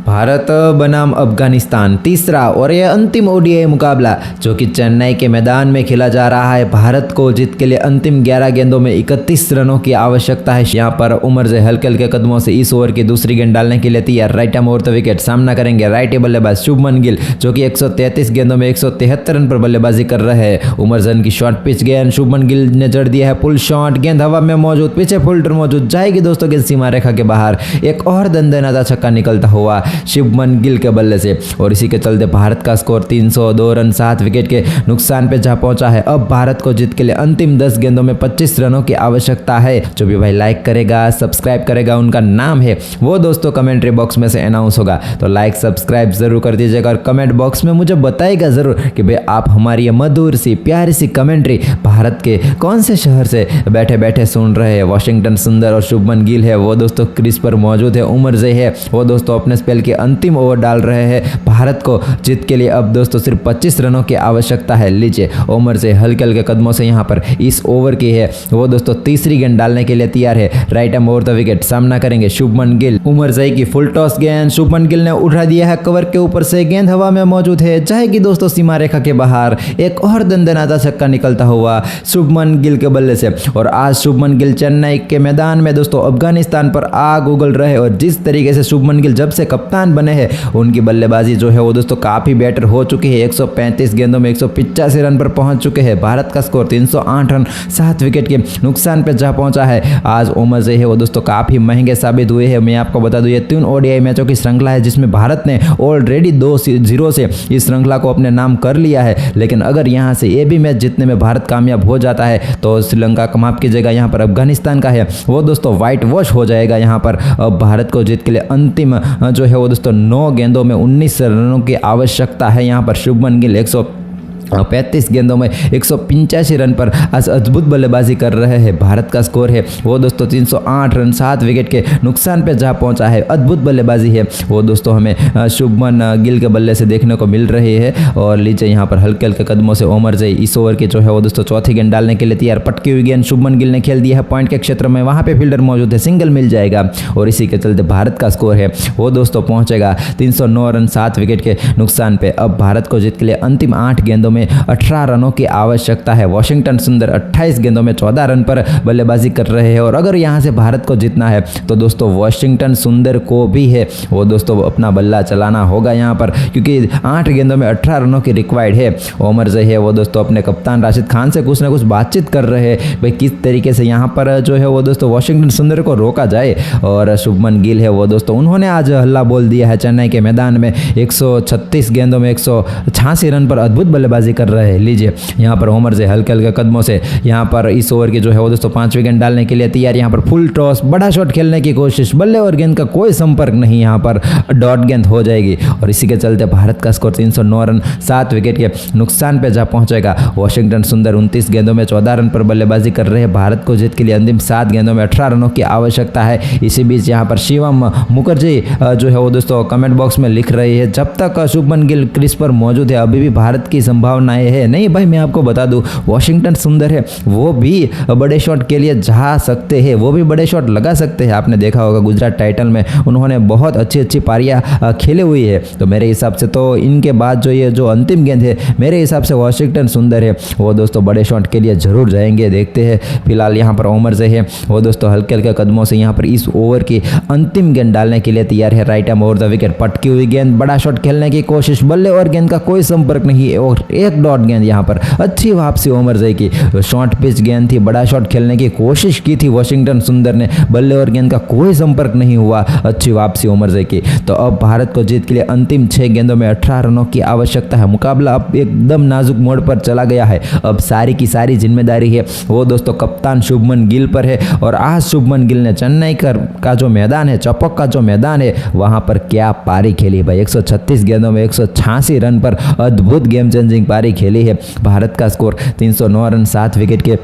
भारत बनाम अफगानिस्तान तीसरा और यह अंतिम ओडीआई मुकाबला जो कि चेन्नई के मैदान में खेला जा रहा है। भारत को जीत के लिए अंतिम 11 गेंदों में 31 रनों की आवश्यकता है। यहाँ पर उमर से हल्के हल्के कदमों से इस ओवर की दूसरी गेंद डालने के लिए तैयार। Right arm over the wicket सामना करेंगे राइट बल्लेबाज शुभमन गिल जो कि 133 गेंदों में 173 रन पर बल्लेबाजी कर रहे हैं। उमरजन की शॉर्ट पिच गेंद शुभमन गिल ने जड़ दिया है पुल शॉट, गेंद हवा में मौजूद, पीछे फील्डर मौजूद, जाएगी दोस्तों गेंद सीमा रेखा के बाहर। एक और दंदनाता छक्का निकलता हुआ शुभमन गिल के बल्ले से और इसी के चलते भारत का स्कोर 302 रन 7 विकेट के नुकसान पे जा पहुंचा है। अब भारत को जीत के लिए अंतिम 10 गेंदों में 25 रनों की आवश्यकता है। जो भी भाई लाइक करेगा सब्सक्राइब करेगा उनका नाम है वो दोस्तों कमेंट्री बॉक्स में से अनाउंस होगा। तो लाइक सब्सक्राइब जरूर कर दीजिएगा और कमेंट बॉक्स में मुझे बताइएगा जरूर कि भाई आप हमारी ये मधुर सी प्यारी सी कमेंट्री भारत के कौन से शहर से बैठे बैठे सुन रहे हैं। वाशिंगटन सुंदर और शुभमन गिल है वो दोस्तों क्रीज पर मौजूद है। उमर जे है वो दोस्तों अपने स्पेल के अंतिम ओवर डाल रहे हैं। भारत को जीत के लिए अब दोस्तों सिर्फ 25 रनों की आवश्यकता है। लीजिए उमर से हल्के हल्के कदमों से यहाँ पर इस ओवर की है वो दोस्तों तीसरी गेंद डालने के लिए तैयार है। Right arm over the wicket सामना करेंगे शुभमन गिल। उमर जई की फुल टॉस गेंद शुभमन गिल ने उठा दिया है कवर के ऊपर से, गेंद हवा में मौजूद है, जाएगी दोस्तों सीमा रेखा के बाहर। एक और दंदनाता छक्का निकलता हुआ शुभमन गिल के बल्ले से। और आज शुभमन गिल चेन्नई के मैदान में दोस्तों अफगानिस्तान पर आग उगल रहे और जिस तरीके से शुभमन गिल जब से कप्तान बने हैं उनकी बल्लेबाजी जो है वो दोस्तों काफी बेटर हो चुकी है। 135 गेंदों में 185 रन पर पहुंच चुके हैं। भारत का स्कोर 308 रन 7 विकेट के नुकसान पर जा पहुंचा है। आज उमर जे है वो दोस्तों काफी महंगे साबित हुए हैं। मैं आपको बता दूं ये 3 ओडीआई मैचों की श्रृंखला है जिसमें भारत ने ऑलरेडी 2-0 से इस श्रृंखला को अपने नाम कर लिया है। लेकिन अगर यहाँ से ये भी मैच जीतने में भारत कामयाब हो जाता है तो श्रीलंका का माफ कीजिएगा यहाँ पर अफगानिस्तान का है वो दोस्तों व्हाइट वॉश हो जाएगा। यहाँ पर अब भारत को जीत के लिए अंतिम जो है वो दोस्तों 9 गेंदों में 19 रनों की आवश्यकता है। यहाँ पर शुभमन गिल 135 गेंदों में 185 रन पर आज अद्भुत बल्लेबाजी कर रहे हैं। भारत का स्कोर है वो दोस्तों 308 रन 7 विकेट के नुकसान पे जा पहुंचा है। अद्भुत बल्लेबाजी है वो दोस्तों हमें शुभमन गिल के बल्ले से देखने को मिल रही है। और लीजिए यहाँ पर हल्के हल्के कदमों से उमर जई इस ओवर की जो है वो दोस्तों चौथी गेंद डालने के लिए तैयार। पटकी हुई गेंद शुभमन गिल ने खेल दिया है पॉइंट के क्षेत्र में, वहाँ पे फील्डर मौजूद है, सिंगल मिल जाएगा। और इसी के चलते भारत का स्कोर है वो दोस्तों पहुंचेगा 309 रन 7 विकेट के नुकसान पे। अब भारत को जीत के लिए अंतिम 8 गेंदों में 18 रनों की आवश्यकता है। वाशिंगटन सुंदर 28 गेंदों में 14 रन पर बल्लेबाजी कर रहे हैं। और अगर यहां से भारत को जीतना है तो दोस्तों वाशिंगटन सुंदर को भी है वो दोस्तों अपना बल्ला चलाना होगा यहाँ पर, क्योंकि 8 गेंदों में 18 रनों की रिक्वायर्ड है। उमर जो है वो दोस्तों अपने कप्तान राशिद खान से कुछ ना कुछ बातचीत कर रहे हैं भाई किस तरीके से यहाँ पर जो है वो दोस्तों वाशिंगटन सुंदर को रोका जाए। और शुभमन गिल है वो दोस्तों उन्होंने आज हल्ला बोल दिया है चेन्नई के मैदान में। 136 गेंदों में 186 रन पर अद्भुत बल्लेबाजी कर रहे हैं। लीजिए यहाँ पर उमर से हल्के हल्के कदमों से यहाँ पर इस ओवर की जो है वो दोस्तों 5वीं गेंद डालने के लिए तैयार। यहाँ पर फुल टॉस बड़ा शॉट खेलने की कोशिश, बल्ले और गेंद का कोई संपर्क नहीं, यहाँ पर डॉट गेंद हो जाएगी। और इसी के चलते भारत का स्कोर 309 रन 7 विकेट के नुकसान पे जा पहुंचेगा। वाशिंगटन सुंदर 29 गेंदों में 14 रन पर बल्लेबाजी कर रहे हैं। भारत को जीत के लिए अंतिम 7 गेंदों में 18 रनों की आवश्यकता है। इसी बीच यहाँ पर शिवम मुखर्जी जो है वो दोस्तों कमेंट बॉक्स में लिख रही है जब तक शुभमन गिल क्रीज पर मौजूद है अभी भी भारत की संभावनाएं है। नहीं भाई मैं आपको बता दूं वाशिंगटन सुंदर है वो भी बड़े शॉट के लिए जा सकते हैं, वो भी बड़े शॉट लगा सकते हैं। आपने देखा होगा गुजरात टाइटल में उन्होंने बहुत अच्छी पारियां खेले हुई है। तो मेरे हिसाब से तो इनके बाद जो ये जो अंतिम गेंद है मेरे हिसाब से वाशिंगटन सुंदर है वो दोस्तों बड़े शॉट के लिए जरूर जाएंगे, देखते हैं। फिलहाल यहाँ पर उमर से है वो दोस्तों हल्के हल्के कदमों से यहाँ पर इस ओवर की अंतिम गेंद डालने के लिए तैयार है। Right arm over the wicket पटकी हुई गेंद, बड़ा शॉट खेलने की कोशिश, बल्ले और गेंद का कोई संपर्क नहीं और एक डॉट गेंद। यहाँ पर अच्छी वापसी उमर जई की, शॉर्ट पिच गेंद थी, बड़ा शॉट खेलने की कोशिश की थी वाशिंगटन सुंदर ने, बल्ले और गेंद का कोई संपर्क नहीं हुआ, अच्छी वापसी उमर जई की। तो अब भारत को जीत के लिए अंतिम 6 गेंदों में 18 रनों की आवश्यकता है। मुकाबला अब एकदम नाजुक मोड़ पर चला गया है। अब सारी की सारी जिम्मेदारी है वो दोस्तों कप्तान शुभमन गिल पर है। और आज शुभमन गिल ने चेन्नई का जो मैदान है, चपक का जो मैदान है, वहां पर क्या पारी खेली भाई। 136 गेंदों में 186 रन पर अद्भुत गेम चेंजिंग पारी खेली है। भारत का स्कोर 309 रन 7 विकेट के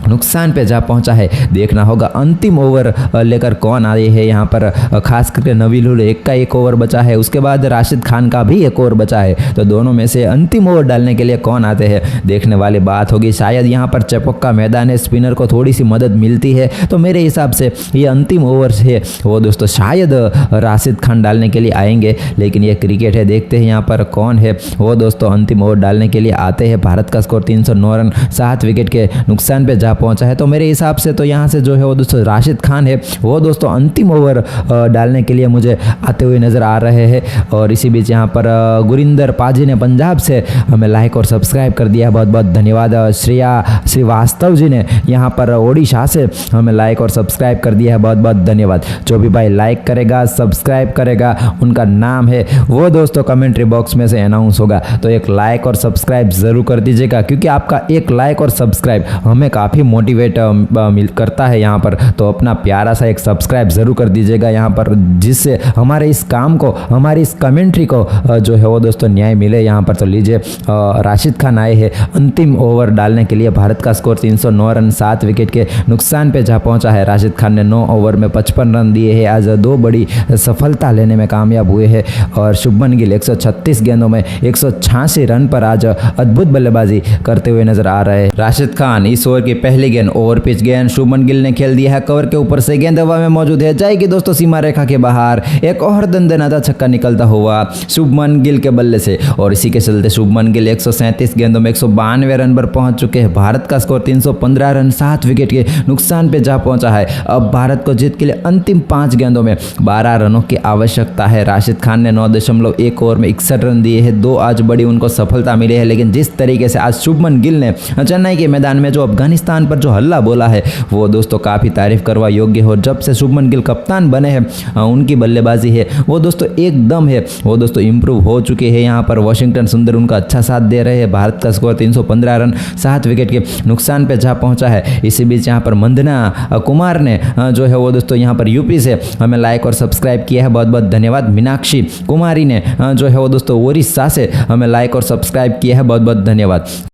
नुकसान पे जा पहुंचा है। देखना होगा अंतिम ओवर लेकर कौन आए हैं यहाँ पर। खास करके नवील एक का एक ओवर बचा है, उसके बाद राशिद खान का भी एक ओवर बचा है। तो दोनों में से अंतिम ओवर डालने के लिए कौन आते हैं, देखने वाली बात होगी। शायद यहाँ पर चपक का मैदान है, स्पिनर को थोड़ी सी मदद मिलती है, तो मेरे हिसाब से ये अंतिम ओवर है वो दोस्तों शायद राशिद खान डालने के लिए आएंगे। लेकिन ये क्रिकेट है, देखते हैं यहाँ पर कौन है वो दोस्तों अंतिम ओवर डालने के लिए आते हैं। भारत का स्कोर 309 रन 7 विकेट के नुकसान पे जा पहुंचा है। तो मेरे हिसाब से तो यहाँ से जो है वो दोस्तों राशिद खान है वो दोस्तों अंतिम ओवर डालने के लिए मुझे आते हुए नज़र आ रहे हैं। और इसी बीच यहाँ पर गुरिंदर पाजी ने पंजाब से हमें लाइक और सब्सक्राइब कर दिया, बहुत बहुत धन्यवाद। श्रेया श्रीवास्तव जी ने यहाँ पर ओडिशा से हमें लाइक और सब्सक्राइब कर दिया है, बहुत बहुत धन्यवाद। जो भी भाई लाइक करेगा सब्सक्राइब करेगा उनका नाम है वो दोस्तों कमेंट्री बॉक्स में से अनाउंस होगा। तो एक लाइक और सब्सक्राइब ज़रूर कर दीजिएगा, क्योंकि आपका एक लाइक और सब्सक्राइब हमें काफ़ी मोटिवेट करता है यहाँ पर। तो अपना प्यारा सा एक सब्सक्राइब ज़रूर कर दीजिएगा यहाँ पर, जिससे हमारे इस काम को हमारी इस कमेंट्री को जो है वो दोस्तों न्याय मिले यहाँ पर। तो लीजिए राशिद खान आए हैं अंतिम ओवर डालने के लिए। भारत का स्कोर 309 रन 7 विकेट के नुकसान पे जा पहुंचा है। राशिद खान ने 9 ओवर में 55 रन दिए हैं। आज 2 बड़ी सफलता लेने में कामयाब हुए हैं। और शुभमन गिल 136 गेंदों में 186 रन पर आज अद्भुत बल्लेबाजी करते हुए नजर आ रहे हैं। राशिद खान इस ओवर की पहली गेंद ओवर पिच गेंद शुभमन गिल ने खेल दिया है कवर के ऊपर से, गेंद हवा में मौजूद है, जाएगी दोस्तों सीमा रेखा के बाहर। एक और दंदनाता छक्का निकलता हुआ शुभमन गिल के बल्ले से, और इसी के चलते शुभमन गिल 137 गेंदों में 192 रन पर पहुंच चुके हैं। भारत का स्कोर 315 रन 7 विकेट के नुकसान पे जा पहुंचा है। अब भारत को जीत के लिए अंतिम 5 गेंदों में 12 रनों की आवश्यकता है। राशिद खान ने 9.1 ओवर में 61 रन दिए हैं। 2 आज बड़ी उनको सफलता मिली है। लेकिन जिस तरीके से आज शुभमन गिल ने चेन्नई के मैदान में जो अफगानिस्तान पर जो हल्ला बोला है वो दोस्तों काफ़ी तारीफ करवा योग्य हो। जब से शुभमन गिल कप्तान बने हैं उनकी बल्लेबाजी है वो दोस्तों एकदम है वो दोस्तों इम्प्रूव हो चुके हैं। यहाँ पर वाशिंगटन सुंदर उनका अच्छा साथ दे रहे हैं। भारत का स्कोर 315 रन 7 विकेट के नुकसान पे जा पहुंचा है। इसी बीच यहाँ पर मंदना कुमार ने जो है वो दोस्तों यहाँ पर यूपी से हमें लाइक और सब्सक्राइब किया है, बहुत बहुत धन्यवाद। मीनाक्षी कुमारी ने जो है वो दोस्तों ओडिशा से हमें लाइक और सब्सक्राइब किया है, बहुत बहुत धन्यवाद।